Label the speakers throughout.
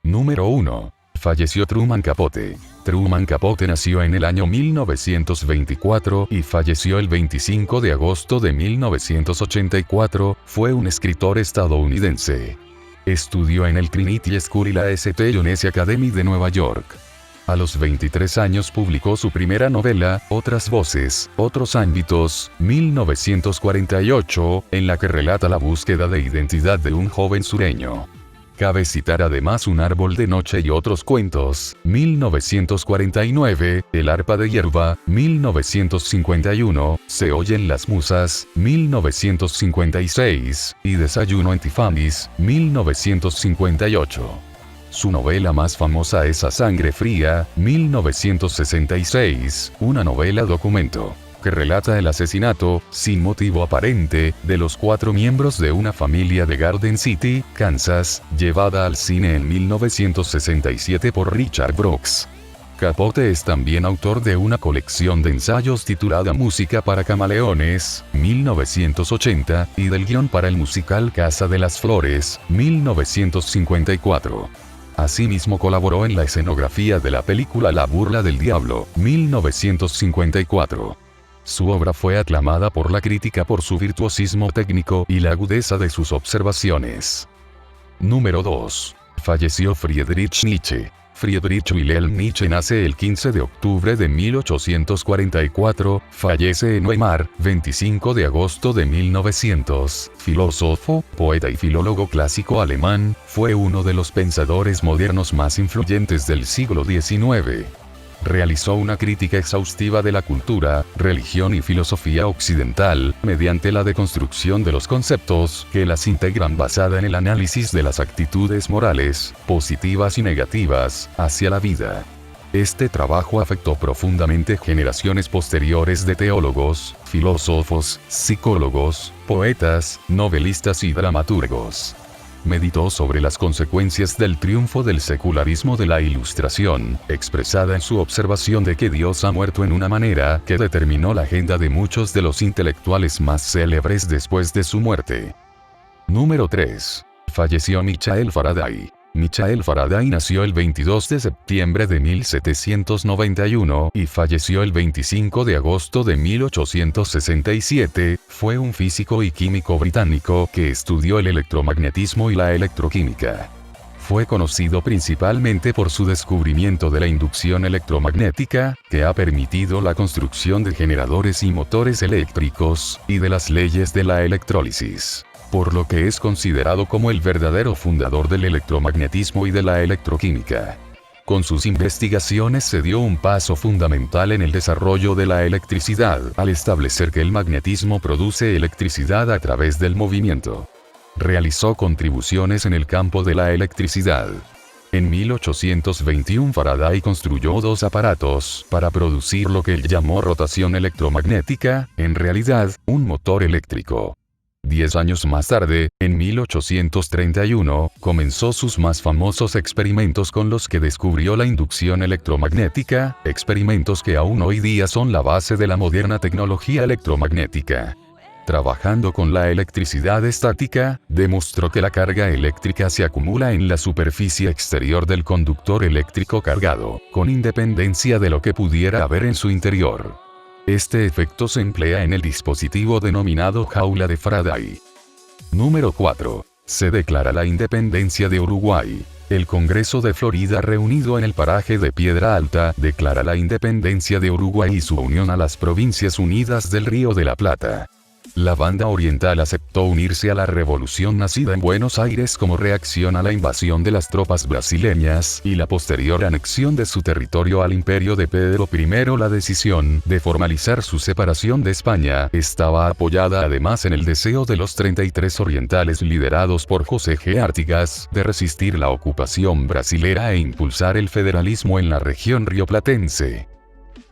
Speaker 1: Número 1. Falleció Truman Capote. Truman Capote nació en el año 1924 y falleció el 25 de agosto de 1984, fue un escritor estadounidense. Estudió en el Trinity School y la St. John's Academy de Nueva York. A los 23 años publicó su primera novela, Otras voces, otros ámbitos, 1948, en la que relata la búsqueda de identidad de un joven sureño. Cabe citar además Un árbol de noche y otros cuentos, 1949, El arpa de hierba, 1951, Se oyen las musas, 1956, y Desayuno en Tiffany's, 1958. Su novela más famosa es A sangre fría, 1966, una novela documento que relata el asesinato, sin motivo aparente, de los 4 miembros de una familia de Garden City, Kansas, llevada al cine en 1967 por Richard Brooks. Capote es también autor de una colección de ensayos titulada Música para camaleones, 1980, y del guión para el musical Casa de las Flores, 1954. Asimismo colaboró en la escenografía de la película La burla del diablo, 1954. Su obra fue aclamada por la crítica por su virtuosismo técnico y la agudeza de sus observaciones. Número 2. Falleció Friedrich Nietzsche. Friedrich Wilhelm Nietzsche nace el 15 de octubre de 1844, fallece en Weimar, 25 de agosto de 1900. Filósofo, poeta y filólogo clásico alemán, fue uno de los pensadores modernos más influyentes del siglo XIX. Realizó una crítica exhaustiva de la cultura, religión y filosofía occidental, mediante la deconstrucción de los conceptos que las integran basada en el análisis de las actitudes morales, positivas y negativas, hacia la vida. Este trabajo afectó profundamente generaciones posteriores de teólogos, filósofos, psicólogos, poetas, novelistas y dramaturgos. Meditó sobre las consecuencias del triunfo del secularismo de la Ilustración, expresada en su observación de que Dios ha muerto en una manera que determinó la agenda de muchos de los intelectuales más célebres después de su muerte. Número 3. Falleció Michael Faraday. Michael Faraday nació el 22 de septiembre de 1791 y falleció el 25 de agosto de 1867, fue un físico y químico británico que estudió el electromagnetismo y la electroquímica. Fue conocido principalmente por su descubrimiento de la inducción electromagnética, que ha permitido la construcción de generadores y motores eléctricos, y de las leyes de la electrólisis, por lo que es considerado como el verdadero fundador del electromagnetismo y de la electroquímica. Con sus investigaciones se dio un paso fundamental en el desarrollo de la electricidad, al establecer que el magnetismo produce electricidad a través del movimiento. Realizó contribuciones en el campo de la electricidad. En 1821 Faraday construyó 2 aparatos para producir lo que él llamó rotación electromagnética, en realidad, un motor eléctrico. 10 años más tarde, en 1831, comenzó sus más famosos experimentos con los que descubrió la inducción electromagnética, experimentos que aún hoy día son la base de la moderna tecnología electromagnética. Trabajando con la electricidad estática, demostró que la carga eléctrica se acumula en la superficie exterior del conductor eléctrico cargado, con independencia de lo que pudiera haber en su interior. Este efecto se emplea en el dispositivo denominado jaula de Faraday. Número 4. Se declara la independencia de Uruguay. El Congreso de Florida reunido en el paraje de Piedra Alta declara la independencia de Uruguay y su unión a las Provincias Unidas del Río de la Plata. La banda oriental aceptó unirse a la revolución nacida en Buenos Aires como reacción a la invasión de las tropas brasileñas y la posterior anexión de su territorio al imperio de Pedro I. La decisión de formalizar su separación de España estaba apoyada además en el deseo de los 33 orientales liderados por José G. Artigas de resistir la ocupación brasilera e impulsar el federalismo en la región rioplatense.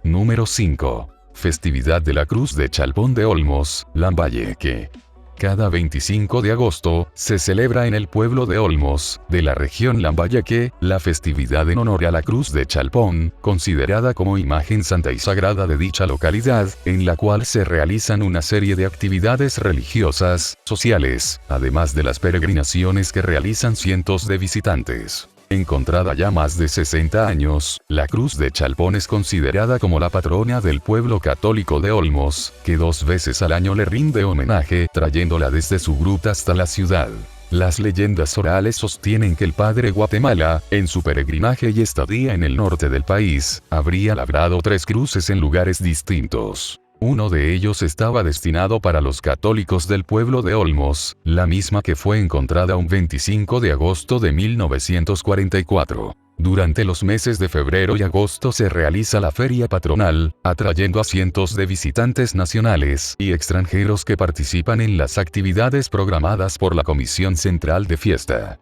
Speaker 1: Número 5. Festividad de la Cruz de Chalpón de Olmos, Lambayeque. Cada 25 de agosto, se celebra en el pueblo de Olmos, de la región Lambayeque, la festividad en honor a la Cruz de Chalpón, considerada como imagen santa y sagrada de dicha localidad, en la cual se realizan una serie de actividades religiosas, sociales, además de las peregrinaciones que realizan cientos de visitantes. Encontrada ya más de 60 años, la Cruz de Chalpón es considerada como la patrona del pueblo católico de Olmos, que 2 veces al año le rinde homenaje, trayéndola desde su gruta hasta la ciudad. Las leyendas orales sostienen que el padre Guatemala, en su peregrinaje y estadía en el norte del país, habría labrado 3 cruces en lugares distintos. Uno de ellos estaba destinado para los católicos del pueblo de Olmos, la misma que fue encontrada un 25 de agosto de 1944. Durante los meses de febrero y agosto se realiza la feria patronal, atrayendo a cientos de visitantes nacionales y extranjeros que participan en las actividades programadas por la Comisión Central de Fiesta.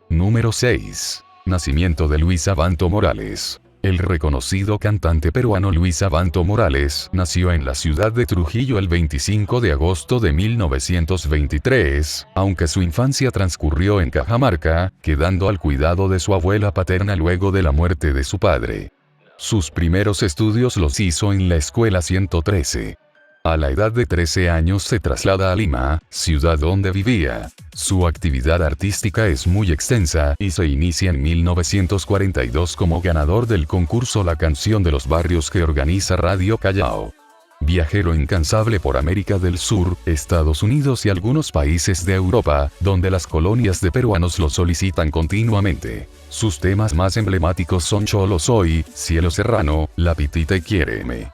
Speaker 1: Número 6. Nacimiento de Luis Abanto Morales. El reconocido cantante peruano Luis Abanto Morales nació en la ciudad de Trujillo el 25 de agosto de 1923, aunque su infancia transcurrió en Cajamarca, quedando al cuidado de su abuela paterna luego de la muerte de su padre. Sus primeros estudios los hizo en la Escuela 113. A la edad de 13 años se traslada a Lima, ciudad donde vivía. Su actividad artística es muy extensa y se inicia en 1942 como ganador del concurso La Canción de los Barrios que organiza Radio Callao. Viajero incansable por América del Sur, Estados Unidos y algunos países de Europa, donde las colonias de peruanos lo solicitan continuamente. Sus temas más emblemáticos son Cholo Soy, Cielo Serrano, La Pitita y Quiéreme.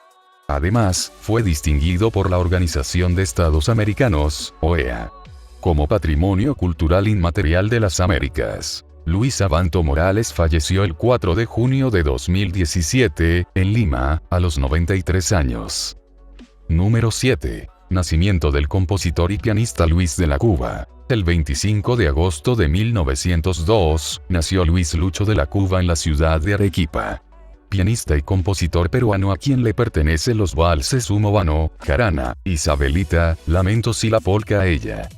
Speaker 1: Además, fue distinguido por la Organización de Estados Americanos, OEA, como Patrimonio Cultural Inmaterial de las Américas. Luis Abanto Morales falleció el 4 de junio de 2017, en Lima, a los 93 años. Número 7. Nacimiento del compositor y pianista Luis de la Cuba. El 25 de agosto de 1902, nació Luis Lucho de la Cuba en la ciudad de Arequipa. Pianista y compositor peruano a quien le pertenecen los valses Humo Vano, Jarana, Isabelita, Lamentos y la polca a ella.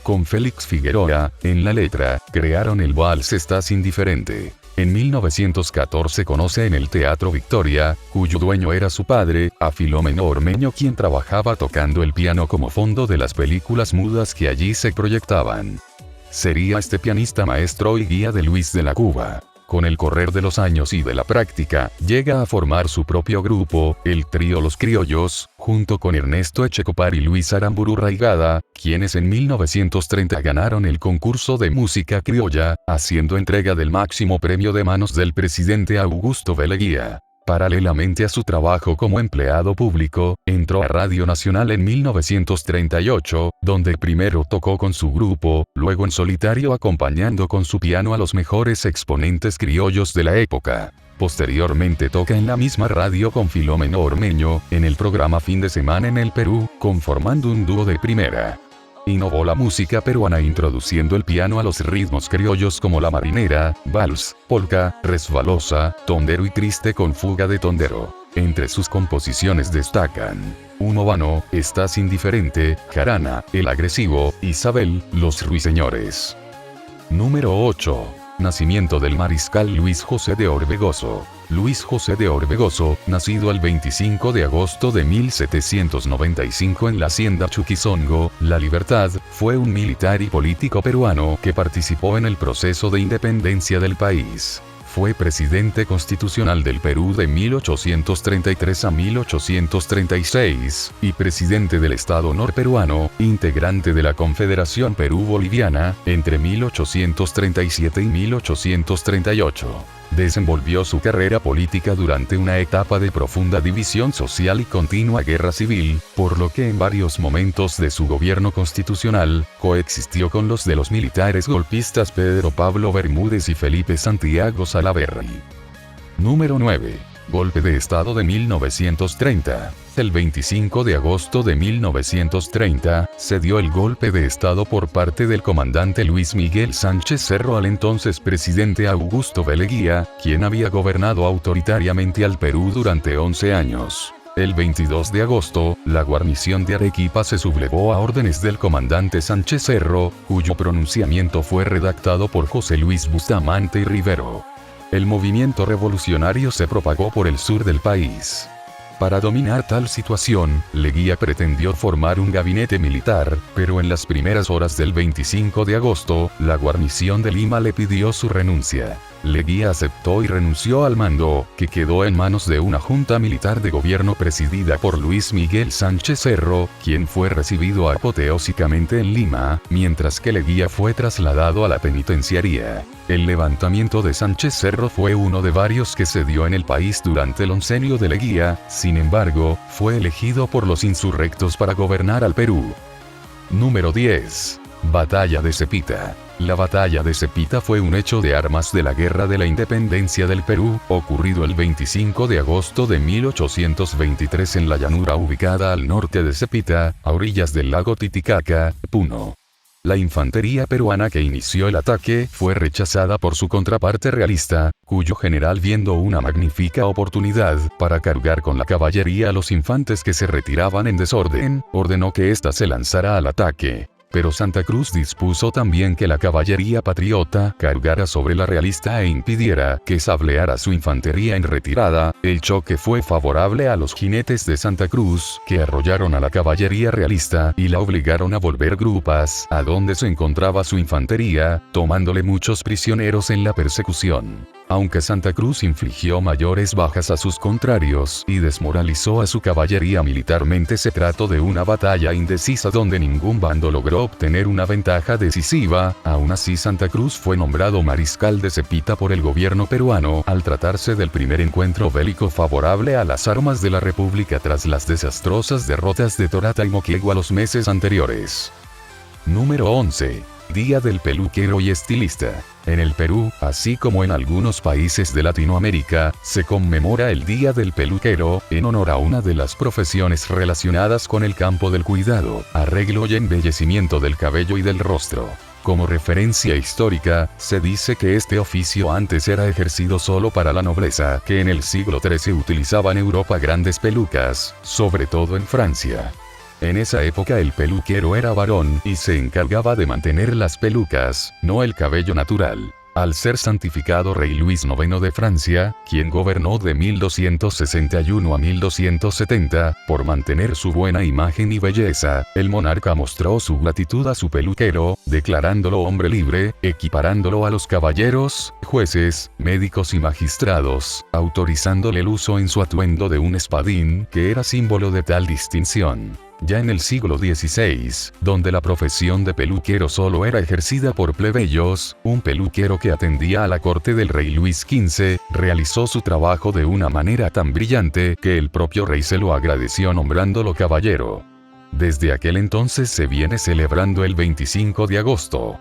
Speaker 1: Con Félix Figueroa, en la letra, crearon el vals Estás Indiferente. En 1914 conoce en el Teatro Victoria, cuyo dueño era su padre, a Filomeno Ormeño, quien trabajaba tocando el piano como fondo de las películas mudas que allí se proyectaban. Sería este pianista maestro y guía de Luis de la Cuba. Con el correr de los años y de la práctica, llega a formar su propio grupo, el Trío Los Criollos, junto con Ernesto Echecopar y Luis Aramburu Raigada, quienes en 1930 ganaron el concurso de música criolla, haciendo entrega del máximo premio de manos del presidente Augusto B. Leguía. Paralelamente a su trabajo como empleado público, entró a Radio Nacional en 1938, donde primero tocó con su grupo, luego en solitario acompañando con su piano a los mejores exponentes criollos de la época. Posteriormente toca en la misma radio con Filomeno Ormeño, en el programa Fin de Semana en el Perú, conformando un dúo de primera. Innovó la música peruana introduciendo el piano a los ritmos criollos como la marinera, vals, polka, resbalosa, tondero y triste con fuga de tondero. Entre sus composiciones destacan Humo Vano, Estás Indiferente, Jarana, El Agresivo, Isabel, Los Ruiseñores. Número 8. Nacimiento del mariscal Luis José de Orbegoso. Luis José de Orbegoso, nacido el 25 de agosto de 1795 en la hacienda Chuquizongo, La Libertad, fue un militar y político peruano que participó en el proceso de independencia del país. Fue presidente constitucional del Perú de 1833 a 1836, y presidente del Estado norperuano, integrante de la Confederación Perú-Boliviana, entre 1837 y 1838. Desenvolvió su carrera política durante una etapa de profunda división social y continua guerra civil, por lo que en varios momentos de su gobierno constitucional, coexistió con los de los militares golpistas Pedro Pablo Bermúdez y Felipe Santiago Salaverry. Número 9. Golpe de Estado de 1930. El 25 de agosto de 1930, se dio el golpe de Estado por parte del comandante Luis Miguel Sánchez Cerro al entonces presidente Augusto B. Leguía, quien había gobernado autoritariamente al Perú durante 11 años. El 22 de agosto, la guarnición de Arequipa se sublevó a órdenes del comandante Sánchez Cerro, cuyo pronunciamiento fue redactado por José Luis Bustamante y Rivero. El movimiento revolucionario se propagó por el sur del país. Para dominar tal situación, Leguía pretendió formar un gabinete militar, pero en las primeras horas del 25 de agosto, la guarnición de Lima le pidió su renuncia. Leguía aceptó y renunció al mando, que quedó en manos de una junta militar de gobierno presidida por Luis Miguel Sánchez Cerro, quien fue recibido apoteósicamente en Lima, mientras que Leguía fue trasladado a la penitenciaría. El levantamiento de Sánchez Cerro fue uno de varios que se dio en el país durante el oncenio de Leguía, sin embargo, fue elegido por los insurrectos para gobernar al Perú. Número 10. Batalla de Cepita. La batalla de Cepita fue un hecho de armas de la Guerra de la Independencia del Perú, ocurrido el 25 de agosto de 1823 en la llanura ubicada al norte de Cepita, a orillas del lago Titicaca, Puno. La infantería peruana que inició el ataque fue rechazada por su contraparte realista, cuyo general, viendo una magnífica oportunidad para cargar con la caballería a los infantes que se retiraban en desorden, ordenó que ésta se lanzara al ataque. Pero Santa Cruz dispuso también que la caballería patriota cargara sobre la realista e impidiera que sableara su infantería en retirada. El choque fue favorable a los jinetes de Santa Cruz, que arrollaron a la caballería realista y la obligaron a volver grupas a donde se encontraba su infantería, tomándole muchos prisioneros en la persecución. Aunque Santa Cruz infligió mayores bajas a sus contrarios y desmoralizó a su caballería militarmente, se trató de una batalla indecisa donde ningún bando logró obtener una ventaja decisiva. Aún así, Santa Cruz fue nombrado mariscal de Cepita por el gobierno peruano, al tratarse del primer encuentro bélico favorable a las armas de la República tras las desastrosas derrotas de Torata y Moquegua los meses anteriores. Número 11. Día del peluquero y estilista. En el Perú, así como en algunos países de Latinoamérica, se conmemora el Día del Peluquero, en honor a una de las profesiones relacionadas con el campo del cuidado, arreglo y embellecimiento del cabello y del rostro. Como referencia histórica, se dice que este oficio antes era ejercido solo para la nobleza, que en el siglo XIII utilizaba en Europa grandes pelucas, sobre todo en Francia. En esa época el peluquero era varón y se encargaba de mantener las pelucas, no el cabello natural. Al ser santificado rey Luis IX de Francia, quien gobernó de 1261 a 1270, por mantener su buena imagen y belleza, el monarca mostró su gratitud a su peluquero, declarándolo hombre libre, equiparándolo a los caballeros, jueces, médicos y magistrados, autorizándole el uso en su atuendo de un espadín, que era símbolo de tal distinción. Ya en el siglo XVI, donde la profesión de peluquero solo era ejercida por plebeyos, un peluquero que atendía a la corte del rey Luis XV, realizó su trabajo de una manera tan brillante que el propio rey se lo agradeció nombrándolo caballero. Desde aquel entonces se viene celebrando el 25 de agosto.